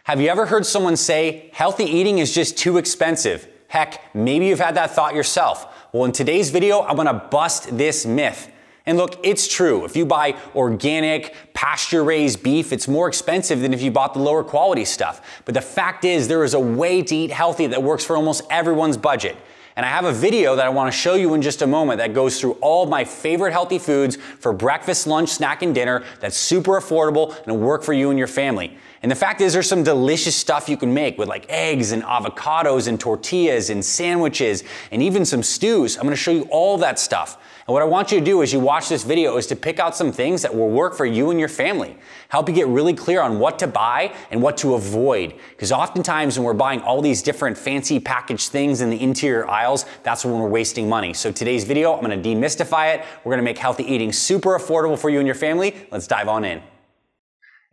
Have you ever heard someone say, healthy eating is just too expensive? Heck, maybe you've had that thought yourself. Well, in today's video, I'm gonna bust this myth. And look, it's true. If you buy organic, pasture-raised beef, it's more expensive than if you bought the lower quality stuff. But the fact is, there is a way to eat healthy that works for almost everyone's budget. And I have a video that I want to show you in just a moment that goes through all of my favorite healthy foods for breakfast, lunch, snack, and dinner that's super affordable and will work for you and your family. And the fact is, there's some delicious stuff you can make with like eggs and avocados and tortillas and sandwiches and even some stews. I'm going to show you all that stuff. And what I want you to do as you watch this video is to pick out some things that will work for you and your family. Help you get really clear on what to buy and what to avoid. Because oftentimes when we're buying all these different fancy packaged things in the interior aisles, that's when we're wasting money. So today's video, I'm going to demystify it. We're going to make healthy eating super affordable for you and your family. Let's dive on in.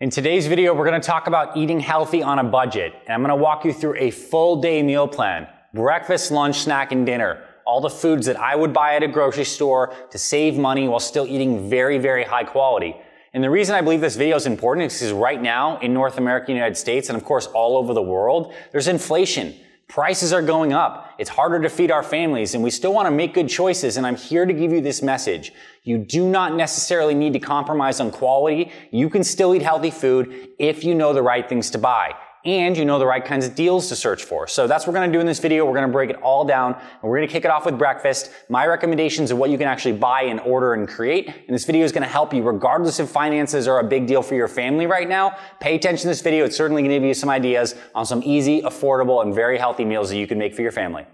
In today's video, we're going to talk about eating healthy on a budget. And I'm going to walk you through a full day meal plan. Breakfast, lunch, snack, and dinner. All the foods that I would buy at a grocery store to save money while still eating very, very high quality. And the reason I believe this video is important is because right now in North America, United States, and of course all over the world, there's inflation. Prices are going up. It's harder to feed our families, and we still want to make good choices, and I'm here to give you this message. You do not necessarily need to compromise on quality. You can still eat healthy food if you know the right things to buy. And you know the right kinds of deals to search for. So that's what we're going to do in this video. We're going to break it all down, and we're going to kick it off with breakfast, my recommendations of what you can actually buy and order and create. And this video is going to help you regardless if finances are a big deal for your family right now. Pay attention to this video. It's certainly going to give you some ideas on some easy, affordable, and very healthy meals that you can make for your family.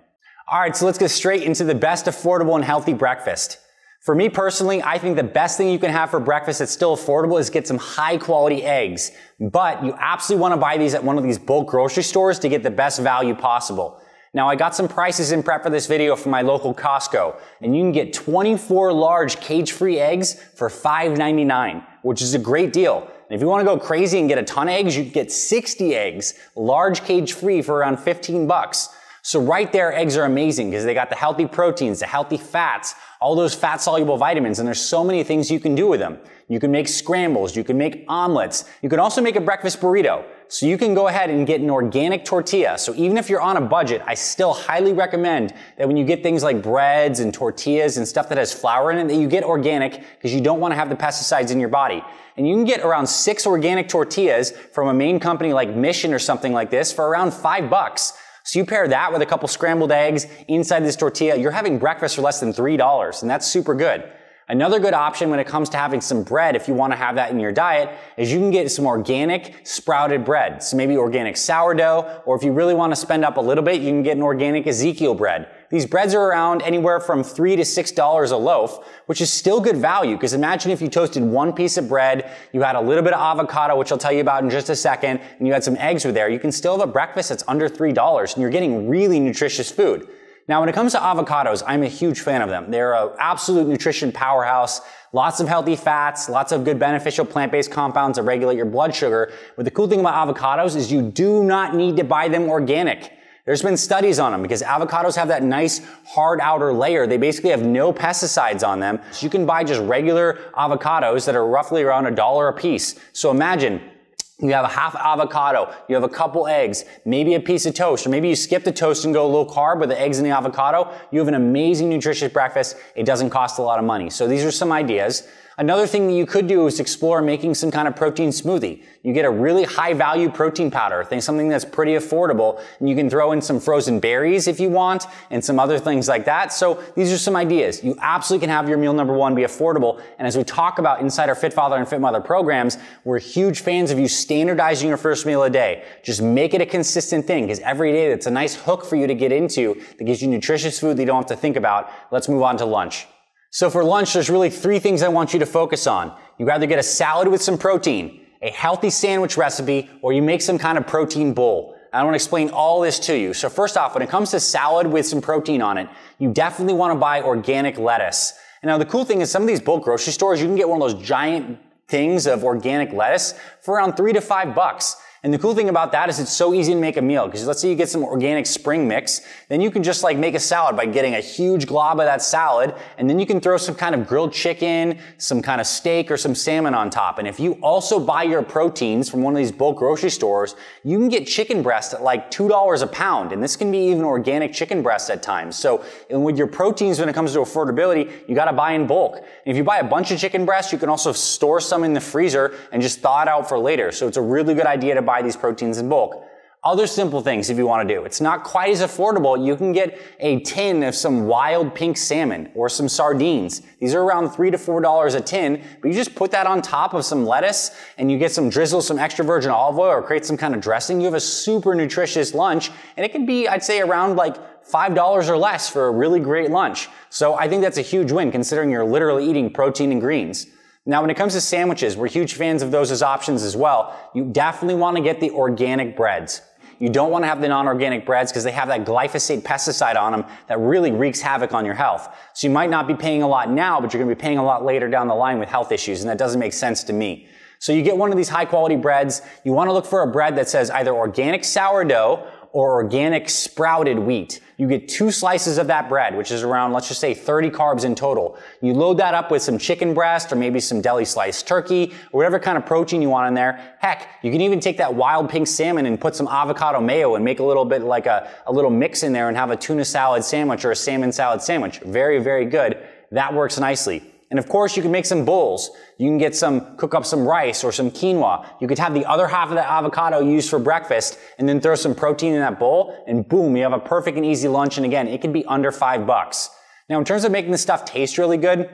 All right, so let's get straight into the best affordable and healthy breakfast. For me personally, I think the best thing you can have for breakfast that's still affordable is get some high quality eggs. But you absolutely want to buy these at one of these bulk grocery stores to get the best value possible. Now I got some prices in prep for this video from my local Costco, and you can get 24 large cage-free eggs for $5.99, which is a great deal. And if you want to go crazy and get a ton of eggs, you can get 60 eggs, large cage-free for around 15 bucks. So right there, eggs are amazing because they got the healthy proteins, the healthy fats, all those fat-soluble vitamins, and there's so many things you can do with them. You can make scrambles, you can make omelets, you can also make a breakfast burrito. So you can go ahead and get an organic tortilla. So even if you're on a budget, I still highly recommend that when you get things like breads and tortillas and stuff that has flour in it, that you get organic because you don't want to have the pesticides in your body. And you can get around 6 organic tortillas from a main company like Mission or something like this for around $5. So you pair that with a couple scrambled eggs inside this tortilla, you're having breakfast for less than $3, and that's super good. Another good option when it comes to having some bread, if you want to have that in your diet, is you can get some organic sprouted bread. So maybe organic sourdough, or if you really want to spend up a little bit, you can get an organic Ezekiel bread. These breads are around anywhere from $3 to $6 a loaf, which is still good value, because imagine if you toasted one piece of bread, you had a little bit of avocado, which I'll tell you about in just a second, and you had some eggs with there. You can still have a breakfast that's under $3, and you're getting really nutritious food. Now, when it comes to avocados, I'm a huge fan of them. They're an absolute nutrition powerhouse. Lots of healthy fats, lots of good beneficial plant-based compounds that regulate your blood sugar. But the cool thing about avocados is you do not need to buy them organic. There's been studies on them because avocados have that nice hard outer layer. They basically have no pesticides on them. So you can buy just regular avocados that are roughly around $1 a piece. So imagine you have a half avocado, you have a couple eggs, maybe a piece of toast, or maybe you skip the toast and go low carb with the eggs and the avocado. You have an amazing nutritious breakfast. It doesn't cost a lot of money. So these are some ideas. Another thing that you could do is explore making some kind of protein smoothie. You get a really high value protein powder, something that's pretty affordable, and you can throw in some frozen berries if you want, and some other things like that. So these are some ideas. You absolutely can have your meal number one be affordable, and as we talk about inside our Fit Father and Fit Mother programs, we're huge fans of you standardizing your first meal a day. Just make it a consistent thing, because every day that's a nice hook for you to get into that gives you nutritious food that you don't have to think about. Let's move on to lunch. So for lunch, there's really 3 things I want you to focus on. You either get a salad with some protein, a healthy sandwich recipe, or you make some kind of protein bowl. I want to explain all this to you. So first off, when it comes to salad with some protein on it, you definitely want to buy organic lettuce. And now the cool thing is some of these bulk grocery stores, you can get one of those giant things of organic lettuce for around $3 to $5. And the cool thing about that is it's so easy to make a meal, because let's say you get some organic spring mix, then you can just like make a salad by getting a huge glob of that salad, and then you can throw some kind of grilled chicken, some kind of steak, or some salmon on top. And if you also buy your proteins from one of these bulk grocery stores, you can get chicken breast at like $2 a pound, and this can be even organic chicken breast at times. So and with your proteins, when it comes to affordability, you gotta buy in bulk. And if you buy a bunch of chicken breast, you can also store some in the freezer and just thaw it out for later. So it's a really good idea to buy these proteins in bulk. Other simple things if you want to do. It's not quite as affordable. You can get a tin of some wild pink salmon or some sardines. These are around $3 to $4 a tin, but you just put that on top of some lettuce and you get some drizzle, some extra virgin olive oil, or create some kind of dressing. You have a super nutritious lunch, and it can be, I'd say, around like $5 or less for a really great lunch. So I think that's a huge win considering you're literally eating protein and greens. Now, when it comes to sandwiches, we're huge fans of those as options as well. You definitely want to get the organic breads. You don't want to have the non-organic breads because they have that glyphosate pesticide on them that really wreaks havoc on your health. So you might not be paying a lot now, but you're going to be paying a lot later down the line with health issues, and that doesn't make sense to me. So you get one of these high-quality breads. You want to look for a bread that says either organic sourdough or organic sprouted wheat. You get 2 slices of that bread, which is around, let's just say, 30 carbs in total. You load that up with some chicken breast or maybe some deli sliced turkey or whatever kind of protein you want in there. Heck, you can even take that wild pink salmon and put some avocado mayo and make a little bit like a little mix in there and have a tuna salad sandwich or a salmon salad sandwich. Very, very good. That works nicely. And of course, you can make some bowls. You can cook up some rice or some quinoa. You could have the other half of that avocado used for breakfast and then throw some protein in that bowl, and boom, you have a perfect and easy lunch. And again, it can be under $5. Now, in terms of making this stuff taste really good,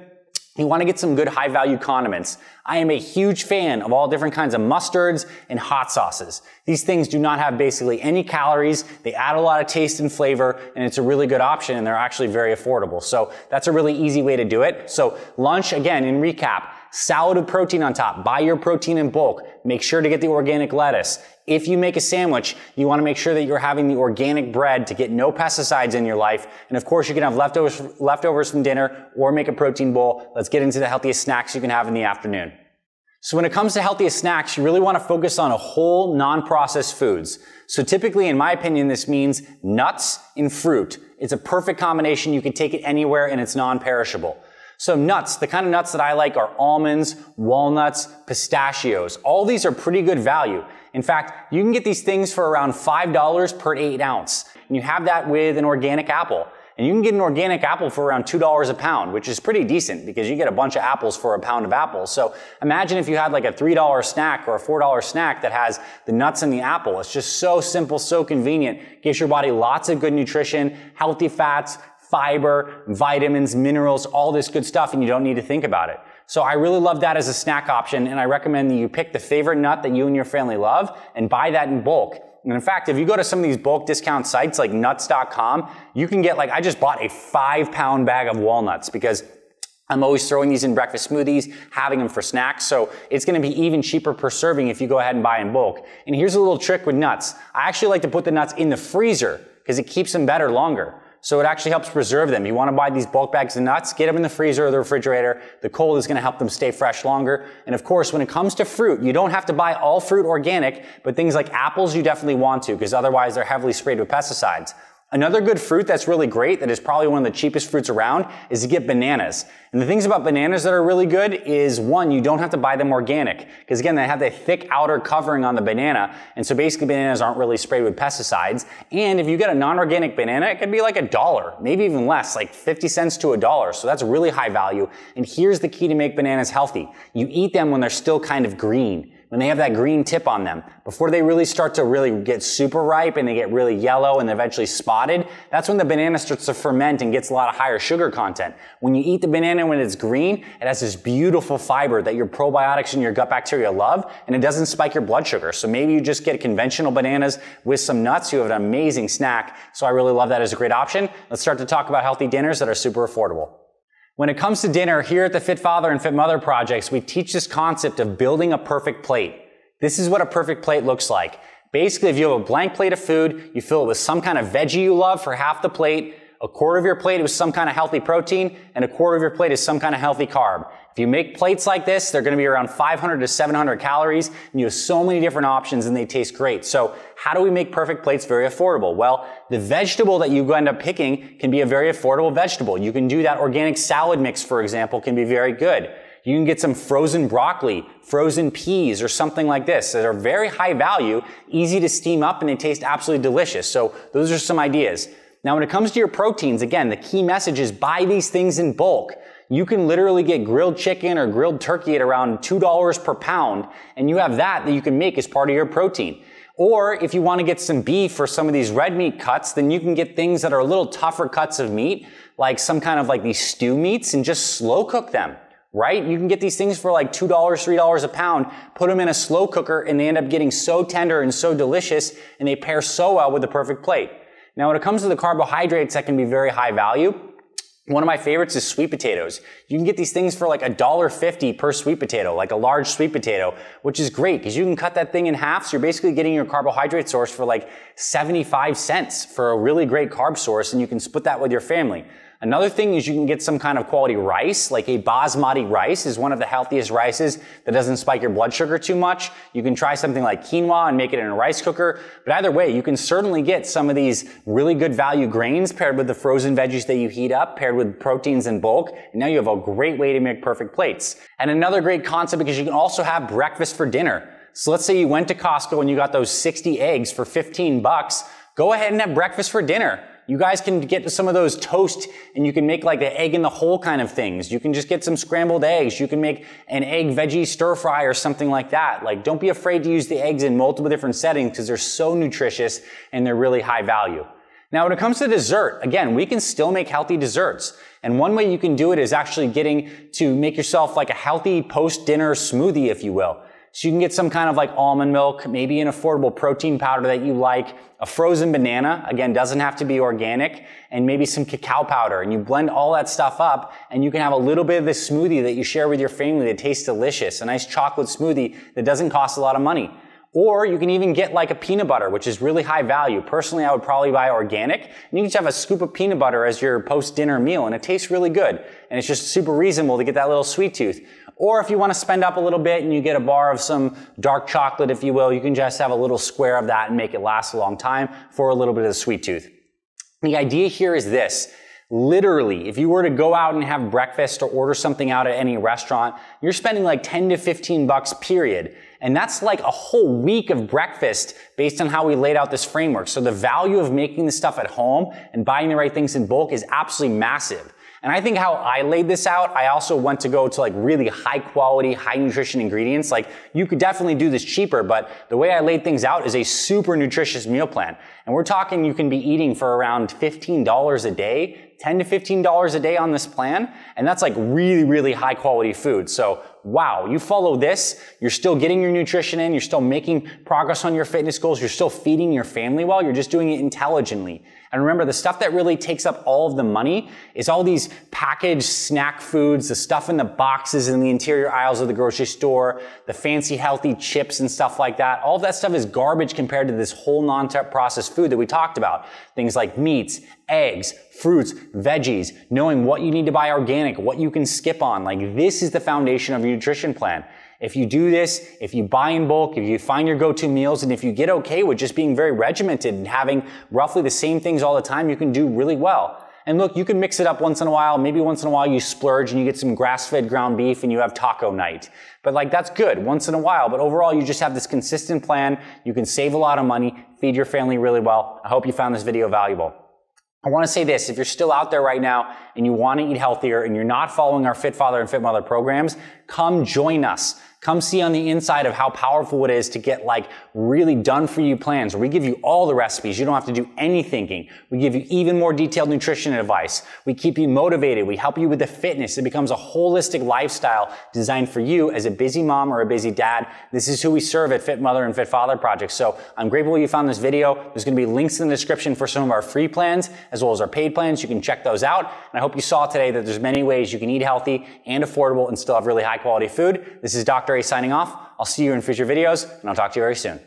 you want to get some good high-value condiments. I am a huge fan of all different kinds of mustards and hot sauces. These things do not have basically any calories. They add a lot of taste and flavor, and it's a really good option, and they're actually very affordable. So that's a really easy way to do it. So lunch, again, in recap, salad with protein on top. Buy your protein in bulk. Make sure to get the organic lettuce. If you make a sandwich, you want to make sure that you're having the organic bread to get no pesticides in your life. And of course, you can have leftovers from dinner or make a protein bowl. Let's get into the healthiest snacks you can have in the afternoon. So when it comes to healthiest snacks, you really want to focus on whole, non-processed foods. So typically, in my opinion, this means nuts and fruit. It's a perfect combination. You can take it anywhere and it's non-perishable. So nuts, the kind of nuts that I like are almonds, walnuts, pistachios. All these are pretty good value. In fact, you can get these things for around $5 per 8 ounce. And you have that with an organic apple. And you can get an organic apple for around $2 a pound, which is pretty decent because you get a bunch of apples for a pound of apples. So imagine if you had like a $3 snack or a $4 snack that has the nuts and the apple. It's just so simple, so convenient. Gives your body lots of good nutrition, healthy fats, fiber, vitamins, minerals, all this good stuff, and you don't need to think about it. So I really love that as a snack option, and I recommend that you pick the favorite nut that you and your family love and buy that in bulk. And in fact, if you go to some of these bulk discount sites like nuts.com, you can get I just bought a 5-pound bag of walnuts because I'm always throwing these in breakfast smoothies, having them for snacks. So it's going to be even cheaper per serving if you go ahead and buy in bulk. And here's a little trick with nuts. I actually like to put the nuts in the freezer because it keeps them better longer. So it actually helps preserve them. You want to buy these bulk bags of nuts, get them in the freezer or the refrigerator. The cold is going to help them stay fresh longer. And of course, when it comes to fruit, you don't have to buy all fruit organic, but things like apples you definitely want to because otherwise they're heavily sprayed with pesticides. Another good fruit that's really great, that is probably one of the cheapest fruits around, is to get bananas. And the things about bananas that are really good is, one, you don't have to buy them organic. Because again, they have the thick outer covering on the banana. And so basically bananas aren't really sprayed with pesticides. And if you get a non-organic banana, it could be like $1, maybe even less, like 50 cents to $1. So that's really high value. And here's the key to make bananas healthy. You eat them when they're still kind of green, when they have that green tip on them. Before they really start to really get super ripe and they get really yellow and eventually spotted, that's when the banana starts to ferment and gets a lot of higher sugar content. When you eat the banana when it's green, it has this beautiful fiber that your probiotics and your gut bacteria love, and it doesn't spike your blood sugar. So maybe you just get conventional bananas with some nuts. You have an amazing snack. So I really love that as a great option. Let's start to talk about healthy dinners that are super affordable. When it comes to dinner, here at the Fit Father and Fit Mother projects, we teach this concept of building a perfect plate. This is what a perfect plate looks like. Basically, if you have a blank plate of food, you fill it with some kind of veggie you love for half the plate, a quarter of your plate is some kind of healthy protein, and a quarter of your plate is some kind of healthy carb. If you make plates like this, they're going to be around 500 to 700 calories, and you have so many different options and they taste great. So how do we make perfect plates very affordable? Well, the vegetable that you end up picking can be a very affordable vegetable. You can do that organic salad mix, for example, can be very good. You can get some frozen broccoli, frozen peas, or something like this that are very high value, easy to steam up, and they taste absolutely delicious. So those are some ideas. Now, when it comes to your proteins, again, the key message is buy these things in bulk. You can literally get grilled chicken or grilled turkey at around $2 per pound, and you have that you can make as part of your protein. Or if you want to get some beef or some of these red meat cuts, then you can get things that are a little tougher cuts of meat, like some kind of like these stew meats, and just slow cook them. Right? You can get these things for like $2, $3 a pound, put them in a slow cooker, and they end up getting so tender and so delicious, and they pair so well with the perfect plate. Now, when it comes to the carbohydrates that can be very high value, one of my favorites is sweet potatoes. You can get these things for like $1.50 per sweet potato, like a large sweet potato, which is great because you can cut that thing in half. So you're basically getting your carbohydrate source for like 75 cents for a really great carb source, and you can split that with your family. Another thing is you can get some kind of quality rice, like a basmati rice is one of the healthiest rices that doesn't spike your blood sugar too much. You can try something like quinoa and make it in a rice cooker. But either way, you can certainly get some of these really good value grains paired with the frozen veggies that you heat up, paired with proteins in bulk. And now you have a great way to make perfect plates. And another great concept, because you can also have breakfast for dinner. So let's say you went to Costco and you got those 60 eggs for 15 bucks. Go ahead and have breakfast for dinner. You guys can get some of those toast, and you can make like the egg in the hole kind of things. You can just get some scrambled eggs. You can make an egg veggie stir fry or something like that. Like, don't be afraid to use the eggs in multiple different settings because they're so nutritious and they're really high value. Now, when it comes to dessert, again, we can still make healthy desserts. And one way you can do it is actually getting to make yourself like a healthy post-dinner smoothie, if you will. So you can get some kind of like almond milk, maybe an affordable protein powder that you like, a frozen banana, again, doesn't have to be organic, and maybe some cacao powder. And you blend all that stuff up, and you can have a little bit of this smoothie that you share with your family that tastes delicious. A nice chocolate smoothie that doesn't cost a lot of money. Or you can even get like a peanut butter, which is really high value. Personally, I would probably buy organic. And you can just have a scoop of peanut butter as your post-dinner meal, and it tastes really good. And it's just super reasonable to get that little sweet tooth. Or if you want to spend up a little bit and you get a bar of some dark chocolate, if you will, you can just have a little square of that and make it last a long time for a little bit of the sweet tooth. The idea here is this. Literally, if you were to go out and have breakfast or order something out at any restaurant, you're spending like 10 to 15 bucks, period. And that's like a whole week of breakfast based on how we laid out this framework. So the value of making this stuff at home and buying the right things in bulk is absolutely massive. And I think how I laid this out, I also went to go to like really high quality, high nutrition ingredients. Like you could definitely do this cheaper, but the way I laid things out is a super nutritious meal plan. And we're talking you can be eating for around $15 a day, $10 to $15 a day on this plan. And that's like really, really high quality food. So wow, you follow this, you're still getting your nutrition in, you're still making progress on your fitness goals, you're still feeding your family well, you're just doing it intelligently. And remember, the stuff that really takes up all of the money is all these packaged snack foods, the stuff in the boxes in the interior aisles of the grocery store, the fancy healthy chips and stuff like that. All of that stuff is garbage compared to this whole non-processed food that we talked about. Things like meats, eggs, fruits, veggies, knowing what you need to buy organic, what you can skip on. Like this is the foundation of your nutrition plan. If you do this, if you buy in bulk, if you find your go-to meals, and if you get okay with just being very regimented and having roughly the same things all the time, you can do really well. And look, you can mix it up once in a while. Maybe once in a while you splurge and you get some grass-fed ground beef and you have taco night. But like that's good once in a while. But overall, you just have this consistent plan. You can save a lot of money, feed your family really well. I hope you found this video valuable. I want to say this, if you're still out there right now and you want to eat healthier and you're not following our Fit Father and Fit Mother programs, come join us. Come see on the inside of how powerful it is to get like really done for you plans where we give you all the recipes. You don't have to do any thinking. We give you even more detailed nutrition advice. We keep you motivated. We help you with the fitness. It becomes a holistic lifestyle designed for you as a busy mom or a busy dad. This is who we serve at Fit Mother and Fit Father Project. So I'm grateful you found this video. There's going to be links in the description for some of our free plans as well as our paid plans. You can check those out. And I hope you saw today that there's many ways you can eat healthy and affordable and still have really high quality food. This is Dr. A signing off. I'll see you in future videos, and I'll talk to you very soon.